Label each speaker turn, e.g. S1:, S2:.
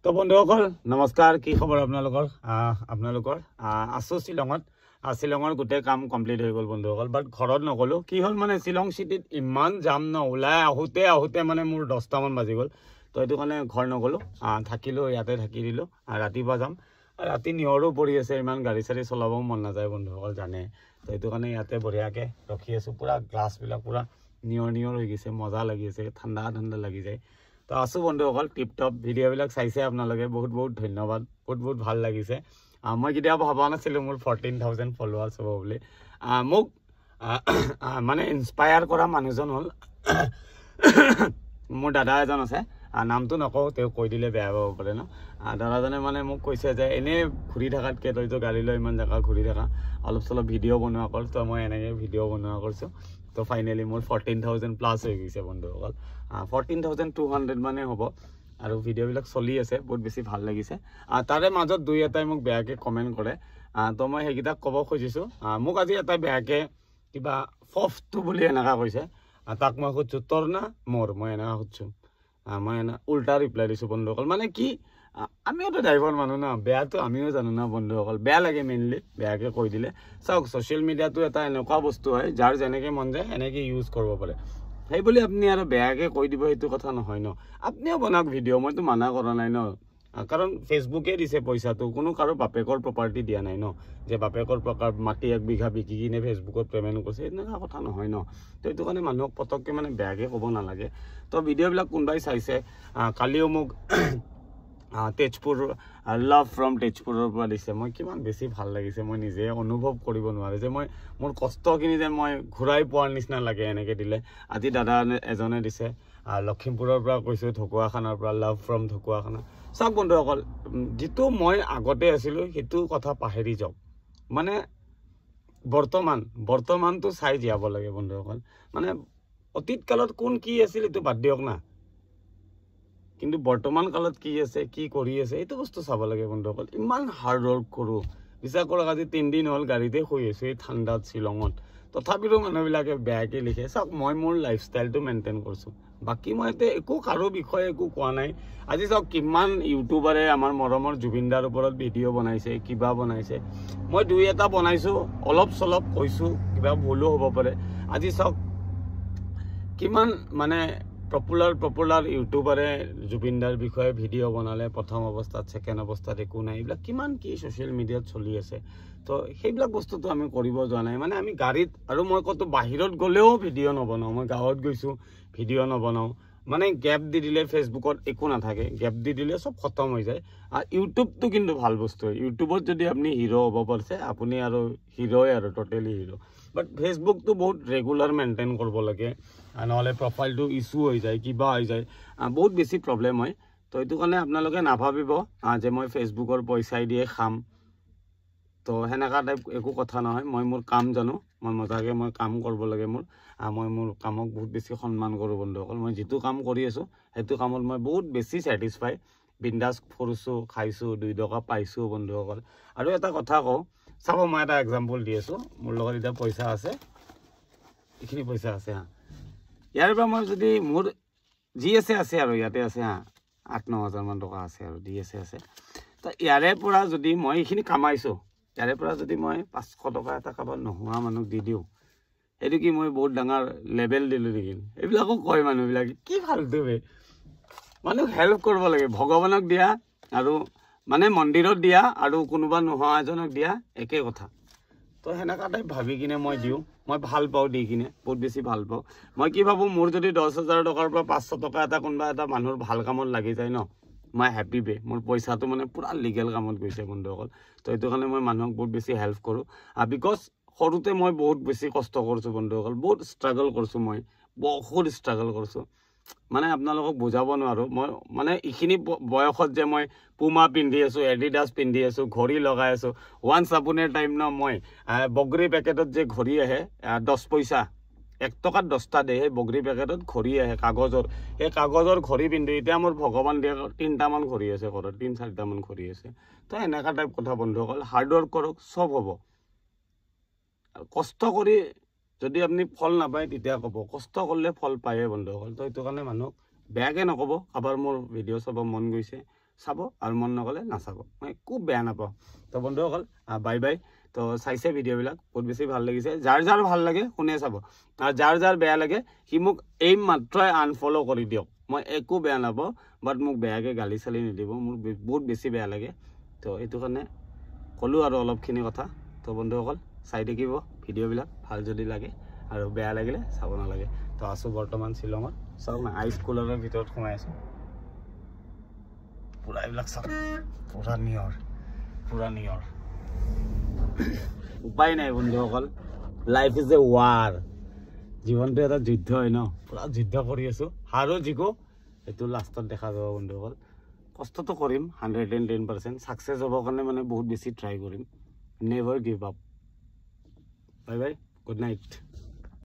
S1: তো বন্ধুসকল নমস্কাৰ কি খবৰ আপোনালোকৰ আছো শ্বিলঙৰ গোটেই কাম কমপ্লিট হৈ গ'ল বন্ধুসকল বাট ঘৰত নগলো কি হ'ল মানে শ্বিলং সিটিত ইমান জাম ন ওলাই আহোতে মানে মোৰ 10টা মান বাজি গ'ল তো এইটো কাৰণে ঘৰ নগলো থাকিলো ইয়াতে থাকি দিলো ৰাতিপুৱা যাম ৰাতি নিয়ৰো পৰি আছে ইমান গাড়ী চাৰি চলাব মন নাযায় বন্ধুসকল জানে তো এইটো কাৰণে ইয়াতে বঢ়িয়াকে ৰখি আছো পুৰা গ্লাছ বিলাক পুৰা নিয়ৰ হৈ গৈছে মজা লাগি আছে ঠাণ্ডা লাগি যায় তো আছো বন্ধুসকল টিপ টপ ভিডিঅ'বিলাক চাইছে আপোনালোকে বহুত ধন্যবাদ বহুত ভাল লাগিছে মই কেতিয়াবা ভবা নাছিলোঁ মোৰ 14,000 ফলোৱাৰ্ছ হ'ব বুলি মোক মানে ইনস্পায়াৰ কৰা মানুহজন হ'ল মোৰ দাদা এজন আছে নামটো নকওঁ তেওঁ কৈ দিলে বেয়া পাব পাৰে ন দাদাজনে মানে মোক কৈছে যে এনে ঘূৰি থকাতকৈ তইতো গাড়ী লৈ ইমান জেগা ঘূৰি থকা অলপ চলপ ভিডিঅ' বনোৱা কৰ তো মই এনেকৈ ভিডিঅ' বনোৱা কৰিছোঁ তো ফাইনেলি মোৰ 14,000 প্লাছ হৈ গৈছে বন্ধুসকল 14,200 মানে হ'ব আৰু ভিডিঅ'বিলাক চলি আছে বহুত বেছি ভাল লাগিছে তাৰে মাজত দুই এটাই মোক বেয়াকৈ কমেণ্ট কৰে তো মই সেইকেইটাক ক'ব খুজিছোঁ মোক আজি এটাই বেয়াকৈ কিবা ফফটো বুলি এনেকুৱা কৈছে তাক মই সুধিছোঁ তোৰ না মোৰ মই এনেকুৱা সুধিছোঁ মই উল্টা ৰিপ্লাই দিছোঁ বন্ধুসকল মানে কি আমিওতো ড্ৰাইভাৰ মানুহ ন বেয়াটো আমিও জানো না বন্ধুসকল বেয়া লাগে মেইনলি বেয়াকৈ কৈ দিলে চাওক ছ'চিয়েল মিডিয়াটো এটা এনেকুৱা বস্তু হয় যাৰ যেনেকৈ মন যায় এনেকৈ ইউজ কৰিব পাৰে সেই বুলি আপুনি আৰু বেয়াকৈ কৈ দিব সেইটো কথা নহয় ন আপুনিও বনাওক ভিডিঅ' মইতো মানা কৰা নাই ন কাৰণ ফেচবুকে দিছে পইচাটো কোনো কাৰো বাপেকৰ প্ৰপাৰ্টি দিয়া নাই ন যে বাপেকৰ প্ৰকাৰ মাটি 1 বিঘা বিকি কিনে ফেচবুকত পে'মেণ্ট কৰিছে এনেকুৱা কথা নহয় ন তো এইটো কাৰণে মানুহক পটককৈ মানে বেয়াকৈ ক'ব নালাগে তো ভিডিঅ'বিলাক কোনোবাই চাইছে কালিও মোক তেজপুৰ লাভ ফ্ৰম তেজপুৰৰ পৰা দিছে মই কিমান বেছি ভাল লাগিছে মই নিজে অনুভৱ কৰিব নোৱাৰো যে মই মোৰ কষ্টখিনি যেন মই ঘূৰাই পোৱাৰ নিচিনা লাগে এনেকৈ দিলে আজি দাদা এজনে দিছে লখিমপুৰৰ পৰা কৈছোঁ ঢকুৱাখানাৰ পৰা লাভ ফ্ৰম ঢকুৱাখানা চাওক বন্ধুসকল যিটো মই আগতে আছিলোঁ সেইটো কথা পাহৰি যাওক মানে বৰ্তমানটো চাই জীয়াব লাগে বন্ধুসকল মানে অতীত কালত কোন কি আছিল এইটো বাদ দিয়ক না কিন্তু বৰ্তমান কালত কি আছে কি কৰি আছে এইটো বস্তু চাব লাগে বন্ধুসকল ইমান হাৰ্ড ৱৰ্ক কৰোঁ বিশ্বাস কৰক আজি 3 দিন হ'ল গাড়ীতে শুই আছোঁ এই ঠাণ্ডাত শ্বিলঙত তথাপিতো মানুহবিলাকে বেয়াকৈ লিখে চাওক মই মোৰ লাইফষ্টাইলটো মেইনটেইন কৰিছোঁ বাকী মই এতিয়া একো কাৰো বিষয়ে একো কোৱা নাই আজি চাওক কিমান ইউটিউবাৰে আমাৰ মৰমৰ জুবিনদাৰ ওপৰত ভিডিঅ' বনাইছে কিবা বনাইছে মই দুই এটা বনাইছোঁ অলপ চলপ কৈছোঁ কিবা ভুলো হ'ব পাৰে আজি চাওক কিমান মানে পপুলাৰ ইউটিউবাৰে জুবিনদাৰ বিষয়ে ভিডিঅ' বনালে প্ৰথম অৱস্থাত ছেকেণ্ড অৱস্থাত একো নাই এইবিলাক কিমান কি ছ'চিয়েল মিডিয়াত চলি আছে তো সেইবিলাক বস্তুটো আমি কৰিব যোৱা নাই মানে আমি গাড়ীত আৰু মই ক'তো বাহিৰত গ'লেও ভিডিঅ' নবনাওঁ মই গাঁৱত গৈছোঁ ভিডিঅ' নবনাওঁ মানে গেপ দি দিলে ফেচবুকত একো নাথাকে গেপ দি দিলে চব খতম হৈ যায় আৰু ইউটিউবটো কিন্তু ভাল বস্তু ইউটিউবত যদি আপুনি হিৰ' হ'ব পাৰিছে আপুনি আৰু হিৰ'ই আৰু টোটেলি হিৰ' বাট ফেচবুকটো বহুত ৰেগুলাৰ মেইনটেইন কৰিব লাগে নহ'লে প্ৰফাইলটো ইছ্যু হৈ যায় কিবা হৈ যায় বহুত বেছি প্ৰব্লেম হয় তো এইটো কাৰণে আপোনালোকে নাভাবিব যে মই ফেচবুকৰ পইচাই দিয়ে খাম তো সেনেকুৱা টাইপ একো কথা নহয় মই মোৰ কাম জানো মই মজাকৈ মই কাম কৰিব লাগে মই মোৰ কামক বহুত বেছি সন্মান কৰোঁ বন্ধুসকল মই যিটো কাম কৰি আছোঁ সেইটো কামত মই বহুত বেছি ছেটিছফাই বিন্দাছ ফুৰিছোঁ খাইছোঁ 2 টকা পাইছোঁ বন্ধুসকল আৰু এটা কথা কওঁ চাব মই এটা এক্সাম্পল দি আছোঁ মোৰ লগত এতিয়া পইচা আছে এইখিনি পইচা আছে ইয়াৰ পৰা মই যদি মোৰ যি আছে আৰু ইয়াতে আছে 8-9 হাজাৰ মান টকা আছে আৰু দি আছে তো ইয়াৰে পৰা যদি মই এইখিনি কামাইছোঁ ইয়াৰে পৰা যদি মই 500 টকা এটা কাৰোবাৰ নোহোৱা মানুহক দি দিওঁ সেইটো কি মই বহুত ডাঙৰ লেভেল দিলোঁ নেকি এইবিলাকো কয় মানুহবিলাকে কি ফাল্টু বে মানুহক হেল্প কৰিব লাগে ভগৱানক দিয়া আৰু মানে মন্দিৰত দিয়া আৰু কোনোবা নোহোৱা এজনক দিয়া একে কথা তো সেনেকুৱা টাইপ ভাবি কিনে মই দিওঁ মই ভাল পাওঁ দি কিনে বহুত বেছি ভাল পাওঁ মই কি ভাবোঁ মোৰ যদি 10,000 টকাৰ পৰা 500 টকা এটা কোনোবা এটা মানুহৰ ভাল কামত লাগি যায় ন মই হেপী বে মোৰ পইচাটো মানে পুৰা লিগেল কামত গৈছে বন্ধুসকল তো এইটো কাৰণে মই মানুহক বহুত বেছি হেল্প কৰোঁ বিকজ সৰুতে মই বহুত বেছি কষ্ট কৰিছোঁ বন্ধুসকল বহুত ষ্ট্ৰাগল কৰিছোঁ মই বহুত ষ্ট্ৰাগল কৰিছোঁ মানে আপোনালোকক বুজাব নোৱাৰোঁ মই মানে এইখিনি বয়সত যে মই পুমা পিন্ধি আছোঁ এডিডাছ পিন্ধি আছোঁ ঘড়ী লগাই আছোঁ ওৱান্স আপোনাৰ টাইম ন মই বগৰী পেকেটত যে ঘড়ী আহে 10 পইচা 1 টকাত 10টা দিয়ে সেই বগৰী পেকেটত ঘড়ী আহে কাগজৰ সেই কাগজৰ ঘড়ী পিন্ধি এতিয়া মোৰ ভগৱান দিয়া 3টামান ঘড়ী আছে ঘৰত 3-4টামান ঘড়ী আছে তো এনেকুৱা টাইপ কথা বন্ধুসকল হাৰ্ড ৱৰ্ক কৰক চব হ'ব কষ্ট কৰি যদি আপুনি ফল নাপায় তেতিয়া ক'ব কষ্ট কৰিলে ফল পায়ে বন্ধুসকল তো এইটো কাৰণে মানুহক বেয়াকৈ নক'ব কাৰোবাৰ মোৰ ভিডিঅ' চাব মন গৈছে চাব আৰু মন নগ'লে নাচাব মই একো বেয়া নাপাওঁ তো বন্ধুসকল বাই বাই তো চাইছে ভিডিঅ'বিলাক বহুত বেছি ভাল লাগিছে যাৰ যাৰ ভাল লাগে শুনে চাব আৰু যাৰ যাৰ বেয়া লাগে সি মোক এই মাত্ৰাই আনফল' কৰি দিয়ক মই একো বেয়া নাপাওঁ বাট মোক বেয়াকৈ গালি চালি নিদিব মোৰ বহুত বেছি বেয়া লাগে তো এইটো কাৰণে ক'লোঁ আৰু অলপখিনি কথা তো বন্ধুসকল চাই থাকিব ভিডিঅ'বিলাক ভাল যদি লাগে আৰু বেয়া লাগিলে চাব নালাগে তো আছোঁ বৰ্তমান শ্বিলঙত চাওক না আইচ কুলাৰৰ ভিতৰত সোমাই আছোঁ পুৰা এইবিলাক চাওক পুৰা নিয়ৰ উপায় নাই বন্ধুসকল লাইফ ইজ এ ৱাৰ জীৱনটো এটা যুদ্ধ হয় ন পুৰা যুদ্ধ কৰি আছোঁ হাৰো জিকো এইটো লাষ্টত দেখা যাব বন্ধুসকল কষ্টটো কৰিম 110% ছাকচেছ হ'বৰ কাৰণে মানে বহুত বেছি ট্ৰাই কৰিম never give up bye bye good night